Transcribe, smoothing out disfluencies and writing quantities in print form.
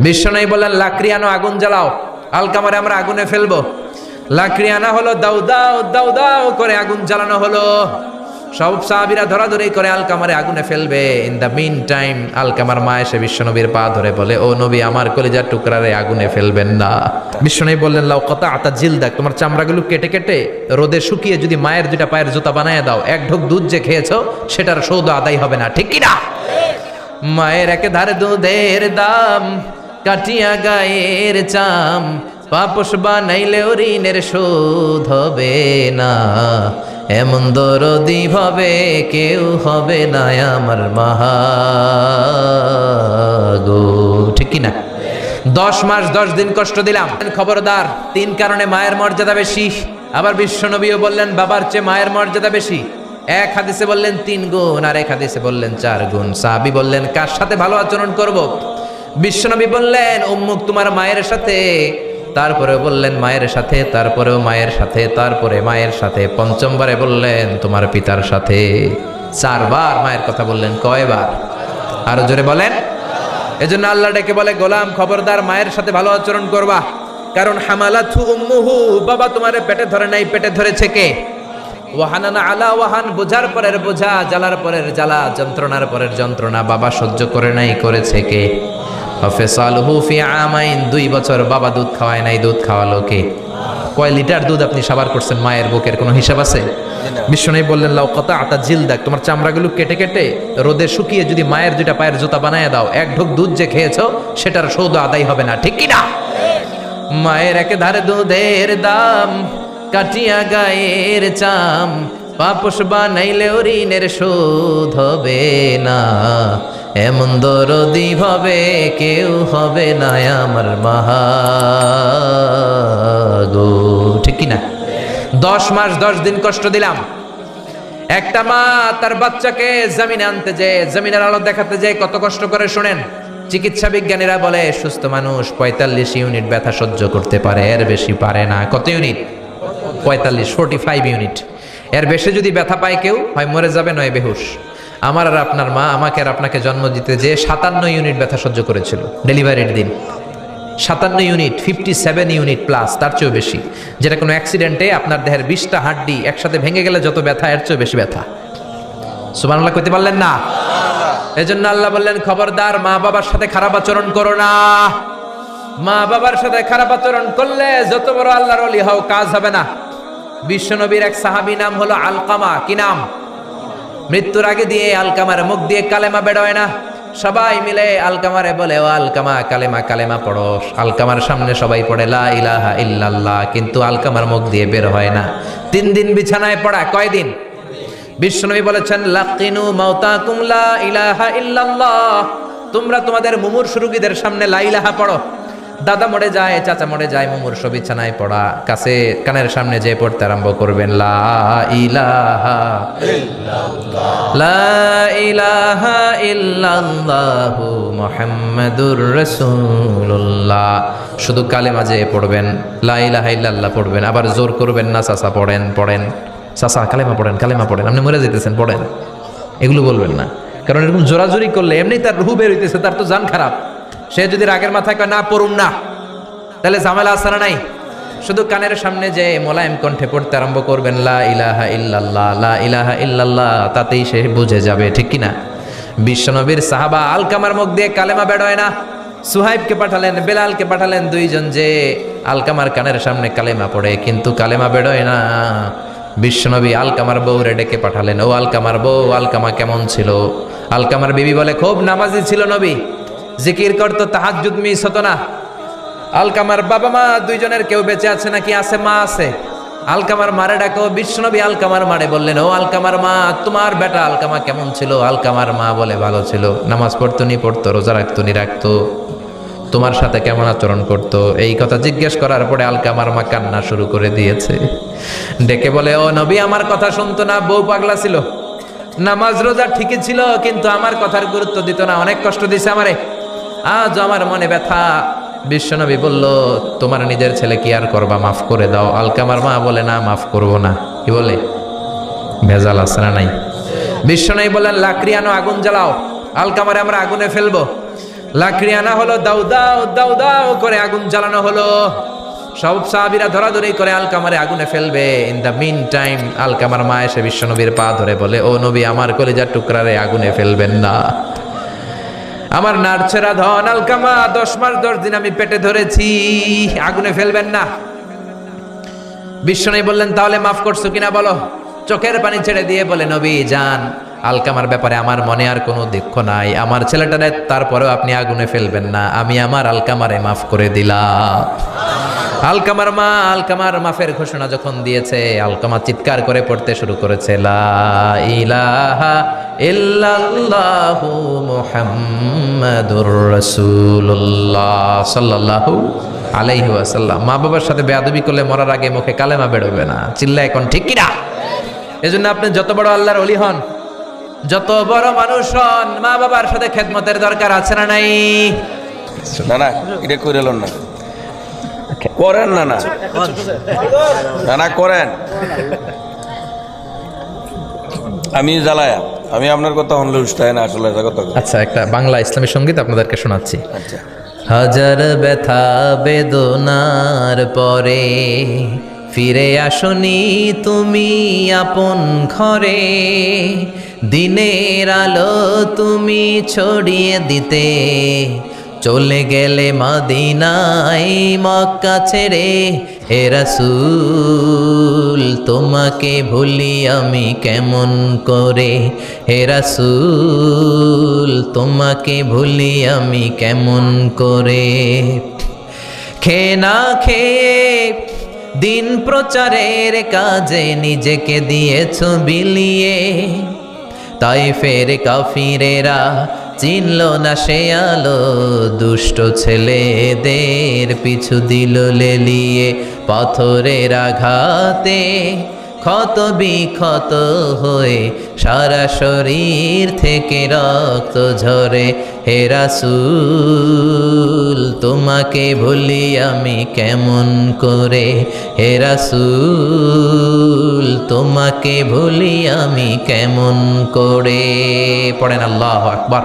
বিশ্বনবী বললেন লাকড়ি আনো, আগুন জ্বালাও, আলকামারে আমরা আগুনে ফেলবো। লাকড়ি আনা হলো, দাউ দাউ দাউ দাউ করে আগুন জ্বালানো হলো। সব সাহাবীরা ধরাধরি করে আলকামারে আগুনে ফেলবে। ইন দ্য মিন টাইম আলকামার মা এসে বিশ্বনবীর পা ধরে বলে, ও নবী, আমার কলিজার টুকরারে আগুনে ফেলবেন না। বিশ্বনবী বললেন, লাউ কাতাআতা জিলদাক, তোমার চামড়াগুলো কেটে কেটে রোদে শুকিয়ে যদি মায়ের দুইটা পায়ের জুতা বানায় দাও, এক ঢোক দুধ যে খেয়েছো সেটার সৌদ আদায় হবে না, ঠিক কি না? মায়ের একে ধারে দুধের দাম, কাটিয়া গায়ের চাম, পাপস বানাইলেও ঋণের শোধ হবে না। এমন দরদি ভাবে কেউ হবে না আমার মাগো, ঠিক কিনা? 10 মাস 10 দিন কষ্ট দিলাম, খবরদার। 3 কারণে মায়ের মর্যাদা বেশি। আবার বিশ্বনবীও বললেন বাবার চেয়ে মায়ের মর্যাদা বেশি। এক হাদিসে বললেন 3 গুণ, আর এক হাদিসে বললেন 4 গুণ। সাহাবী বললেন কার সাথে ভালো আচরণ করব? বিশ্বনবী বললেন উম্মুক, তোমার মায়ের সাথে। তারপরে বললেন মায়ের সাথে, তারপরেও মায়ের সাথে, তারপরে মায়ের সাথে, পঞ্চমবারে বললেন তোমার পিতার সাথে। 4 বার মায়ের কথা বললেন। কয়বার? আরো জোরে বলেন। এজন্য আল্লাহ ডেকে বলে, গোলাম খবরদার মায়ের সাথে ভালো আচরণ করবা। কারণ হামালাতহু উম্মুহু, বাবা তোমারে পেটে ধরে নাই, পেটে ধরেছে কে? ওয়াহানানা আলা ওয়াহান, বোঝার পরের বোঝা, জ্বালার পরের জ্বালা, যন্ত্রণার পরের যন্ত্রণা বাবা সহ্য করে নাই, করেছে কে? ফাসালহু ফি আমাইন, 2 বছর বাবা দুধ খাওয়ায় নাই, দুধ খাওয়ালো কে? কয় লিটার দুধ আপনি সাবার করছেন মায়ের বুকের, কোনো হিসাব আছে? বিশ্বনবী বললেন, লাউ কাতাআতা জিলদাক, তোমার চামড়াগুলো কেটে কেটে রোদে শুকিয়ে যদি মায়ের দুইটা পায়ের জুতা বানায় দাও, এক ঢোক দুধ যে খেয়েছো সেটার সৌদ আদায় হবে না, ঠিক কি না? মায়ের একে ধারে দুধের দাম, কাটিয়া গায়ের চাম, পাপস বানাইলেও ঋণের শোধ হবে না। এমন দরদি ভাবে কেউ হবে না আমার মাগো, ঠিক কি না? 10 মাস 10 দিন কষ্ট দিলাম। একটা মা তার বাচ্চাকে জমিনে আনতে যে, জমিনের আলো দেখাতে যে কত কষ্ট করে, শুনেন। চিকিৎসা বিজ্ঞানীরা বলে সুস্থ মানুষ 45 ইউনিট ব্যথা সহ্য করতে পারে, এর বেশি পারে না। কত ইউনিট? 45 ইউনিট। এর বেশি যদি ব্যথা পায় কেউ, হয় মরে যাবে, নয় বেহুশ। আমার আর আপনার মা আমাকে আর আপনাকে জন্ম দিতে যে 57 ইউনিট ব্যথা সহ্য করেছিল ডেলিভারির দিন। 57 ইউনিট, 57 ইউনিট প্লাস, তার চেয়েও বেশি। যেটা কোনো অ্যাক্সিডেন্টে আপনার দেহের 20টা হাড্ডি একসাথে ভেঙে গেলে যত ব্যথা, এর চেয়েও বেশি ব্যথা। সুবহানাল্লাহ কইতে পারলেন না? এজন্য আল্লাহ বললেন খবরদার মা বাবার সাথে খারাপ আচরণ করো না। মা বাবার সাথে খারাপ আচরণ করলে যত বড় আল্লাহর ওলি হও, কাজ হবে না। বিশ্বনবীর এক সাহাবী নাম হলো আলকামা। কি নাম? মৃত্যুর আগে দিয়ে আলকামার মুখ দিয়ে কালেমা বেরোয় না। সবাই মিলে আলকামারে বলে, ও আলকামা কালেমা, কালেমা পড়ো। আলকামার সামনে সবাই পড়ে লা ইলাহা ইল্লাল্লাহ, কিন্তু আলকামার মুখ দিয়ে বের হয় না। 3 দিন বিছানায় পড়া। কয়দিন? বিশ্বনবী বলেছেন লাকিনু মাউতাকুম লা ইলাহা ইল্লাল্লাহ, তোমরা তোমাদের মুমূর্ষু রোগীদের সামনে লা ইলাহা পড়ো। দাদা মরে যায়, চাচা মরে যায়, মুমূর্ষু বিছানায় পড়া, কাছে কানের সামনে যে পড়তে আরম্ভ করবেন লা ইলাহা ইল্লাল্লাহ, লা ইলাহা ইল্লাল্লাহু মুহাম্মাদুর রাসূলুল্লাহ। শুধু কালেমা যে পড়বেন, লা ইলাহা ইল্লাল্লাহ পড়বেন, আবার জোর করবেন না, চাচা পড়েন পড়েন, চাচা কালেমা পড়েন, কালেমা পড়েন, আপনি মরে যেতেছেন পড়েন, এগুলো বলবেন না। কারণ এরকম জোরাজোরি করলে এমনি তার রুহ বের হইতেছে, তার তো জান খারাপ। সে যদি রাগের মাথায় কয় না পড়ুম না, তাহলে ঝামেলা আছে না নাই? শুধু কানের সামনে যে মোলায়েম কণ্ঠে পড়তে আরম্ভ করবেন লা ইলাহা ইল্লাল্লাহ, লা ইলাহা ইল্লাল্লাহ, তাতেই সে বুঝে যাবে, ঠিক কিনা? বিশ্বনবীর সাহাবা আলকামার মুখ দিয়ে কালেমা বেরোয় না। সুহাইবকে পাঠালেন, বেলালকে পাঠালেন, 2 জন যে আলকামার কানের সামনে কালেমা পড়ে, কিন্তু কালেমা বেরোয় না। বিশ্বনবী আলকামার বউরে ডেকে পাঠালেন, ও আলকামার বউ, আলকামা কেমন ছিল? আলকামার বিবি বলে খুব নামাজি ছিল নবী, জিকির করতো, তাহাজ্জুদ মিস হতো না। আলকামার বাবা মা 2 জনের কেউ বেঁচে আছে নাকি? আছে, মা আছে। আলকামার মারে ডাকো। বিশ্বনবী আলকামার মারে বললেন, ও আলকামার মা, তোমার বেটা আলকামা কেমন ছিল? আলকামার মা বলে ভালো ছিল, নামাজ পড়তো নি পড়তো, রোজা রাখতো নি রাখতো, তোমার সাথে কেমন আচরণ করতো? এই কথা জিজ্ঞেস করার পরে আলকামার মা কান্না শুরু করে দিয়েছে। ডেকে বলে, ও নবী, আমার কথা শুনতো না, বউ পাগলা ছিল, নামাজ রোজা ঠিকই ছিল, কিন্তু আমার কথার গুরুত্ব দিত না, অনেক কষ্ট দিছে আমারে, আজ আমার মনে ব্যথা। বিশ্বনবী বলল, তোমার নিজের ছেলে কি আর করবা, মাফ করে দাও। আলকামার মা বলে, না মাফ করবো না। কি বলে? ভেজাল আছে না নাই? বিশ্বনবী বললেন লাকড়ি আনো, আগুন জ্বালাও, আলকামারে আমরা আগুনে ফেলবো। লাকড়ি আনা হলো, দাউ দাউ দাউ দাউ করে আগুন জ্বালানো হলো। সব সাহাবীরা ধরাধরি করে আলকামারে আগুনে ফেলবে। ইন দ্য মিন টাইম আলকামার মা এসে বিশ্বনবীর পা ধরে বলে, ও নবী, আমার কলিজার টুকরারে আগুনে ফেলবেন না। আমার নারছেরা ধন আলকামা, 10 মাস 10 দিন আমি পেটে ধরেছি, আগুনে ফেলবেন না। বিশ্বনবী বললেন, তাহলে মাফ করছো কিনা বলো। চোখের পানি ছেড়ে দিয়ে বলে, নবী যান, আলকামার ব্যাপারে আমার মনে আর কোনো দুঃখ নাই, আমার ছেলেটারে তারপরেও আপনি আগুনে ফেলবেন না, আমি আমার আলকামারে মাফ করে দিলাম। আলকামার মা আলকামার মাফের ঘোষণা যখন দিয়েছে, আলকামা চিৎকার করে পড়তে শুরু করেছে, লা ইলাহা ইল্লাল্লাহু মুহাম্মাদুর রাসূলুল্লাহ সাল্লাল্লাহু আলাইহি ওয়াসাল্লাম। মা বাবার সাথে বেয়াদবি করলে মরার আগে মুখে কালেমা বেরোবে না। চিল্লা এখন ঠিক কিনা? এজন্য আপনি যত বড় আল্লাহর ওলি হন, যত বড় মানুষ হন, মা বাবার সাথে খেদমতের দরকার আছে না নাই? না না, এটা করে না, করেন না, না না না করেন। আমি জ্বালায়া, আমি আপনার কথা হনলে উস্তায় না, আসলে কথা। আচ্ছা, একটা বাংলা ইসলামী সঙ্গীত আপনাদেরকে শোনাচ্ছি। আচ্ছা। হাজার ব্যথা বেদনার পরে ফিরে আসনি তুমি আপন ঘরে, দিনের আলো তুমি ছড়িয়ে দিতে চলে গেলে মদিনায় মক্কা ছেড়ে। হে রাসূল তোমাকে ভুলি আমি কেমন করে, হে রাসূল তোমাকে ভুলি আমি কেমন করে। খেয়ে না খেয়ে দিন প্রচারের কাজে নিজেকে দিয়েছ বিলিয়ে, তাইফের কাফিরেরা চিনল না সে আলো, দুষ্ট ছেলেদের পিছু দিল লেলিয়ে। পাথরের আঘাতে ক্ষত বিক্ষত হয়ে সারা শরীর থেকে রক্ত ঝরে। হে রাসূল তোমাকে ভুলি আমি কেমন করে, হে রাসূল তোমাকে ভুলি আমি কেমন করে। পড়েন আল্লাহু আকবার।